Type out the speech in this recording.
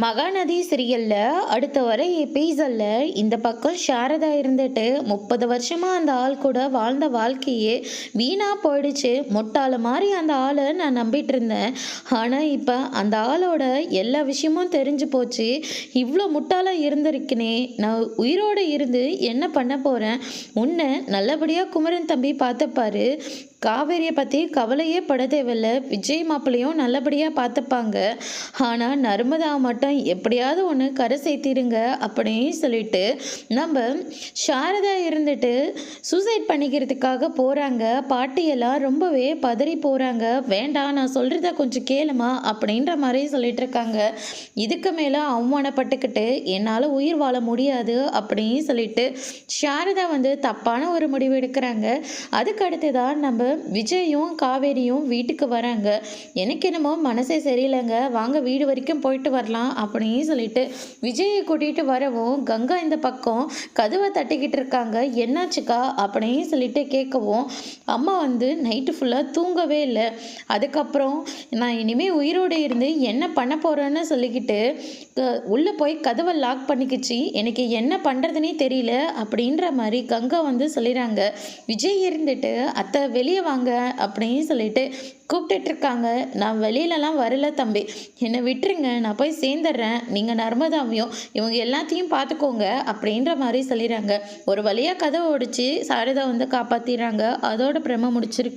மகாநதி சீரியல்ல அடுத்த வர எபிசோட்ல இந்த பக்கம் சாரதா இருந்துட்டு 30 வருஷமா அந்த ஆள் கூட வாழ்ந்த வாழ்க்கையே வீணா போயிடுச்சு. முட்டாள மாதிரி அந்த ஆளை நான் நம்பிட்டு இருந்தேன். ஆனா இப்ப அந்த ஆளோட எல்லா விஷயமும் தெரிஞ்சு போச்சு. இவ்வளோ முட்டாளா இருந்திருக்கனே, நான் உயிரோட இருந்து என்ன பண்ண போறேன்? உன்னை நல்லபடியா குமரன் தம்பி பார்த்துப்பாரு. காவேரியை பற்றி கவலையே பட தேவையில்ல. விஜய் மாப்பிள்ளையும் நல்லபடியாக பார்த்துப்பாங்க. ஆனால் நர்மதா மட்டும் எப்படியாவது ஒன்று கரை சேர்த்திருங்க அப்படின்னு சொல்லிட்டு நம்ம சாரதா இருந்துட்டு சூசைட் பண்ணிக்கிறதுக்காக போகிறாங்க. பாட்டியெல்லாம் ரொம்பவே பதறி போகிறாங்க. வேண்டாம், நான் சொல்கிறத கொஞ்சம் கேளுமா அப்படின்ற மாதிரி சொல்லிட்டு இருக்காங்க. இதுக்கு மேலே அவமானப்பட்டுக்கிட்டு என்னால் உயிர் வாழ முடியாது அப்படின்னு சொல்லிட்டு சாரதா தப்பான ஒரு முடிவு எடுக்கிறாங்க. அதுக்கு அடுத்து தான் நம்ம விஜயும் காவேரியும் வீட்டுக்கு வராங்க. எனக்கு என்னமோ மனசே சரியில்லைங்க, வாங்க வீடு வரைக்கும் போயிட்டு வரலாம் அப்படின்னு சொல்லிட்டு விஜயை கூட்டிகிட்டு வரவும் கங்கா இந்த பக்கம் கதவை தட்டிக்கிட்டு இருக்காங்க. என்னாச்சுக்கா அப்படின்னு சொல்லிட்டு கேட்கவும் அம்மா நைட்டு ஃபுல்லாக தூங்கவே இல்லை. அதுக்கப்புறம் நான் இனிமேல் உயிரோடு இருந்து என்ன பண்ண போகிறேன்னு சொல்லிக்கிட்டு உள்ளே போய் கதவை லாக் பண்ணிக்கிச்சு. எனக்கு என்ன பண்ணுறதுனே தெரியல அப்படின்ற மாதிரி கங்கா சொல்லிடுறாங்க. விஜய் இருந்துட்டு அத்தை வெளியே வாங்க அப்படின்னு சொல்லிட்டு கூப்பிட்டுட்டு இருக்காங்க. நான் வெளியிலலாம் வரல தம்பி, என்னை விட்டுருங்க, நான் போய் சேர்ந்துடுறேன், நீங்கள் நர்மதாவையும் இவங்க எல்லாத்தையும் பார்த்துக்கோங்க அப்படின்ற மாதிரி சொல்லிடுறாங்க. ஒரு வழியாக கதவை ஒடிச்சு சாரதா காப்பாற்றிடுறாங்க. அதோட பிரம முடிச்சிருக்காங்க.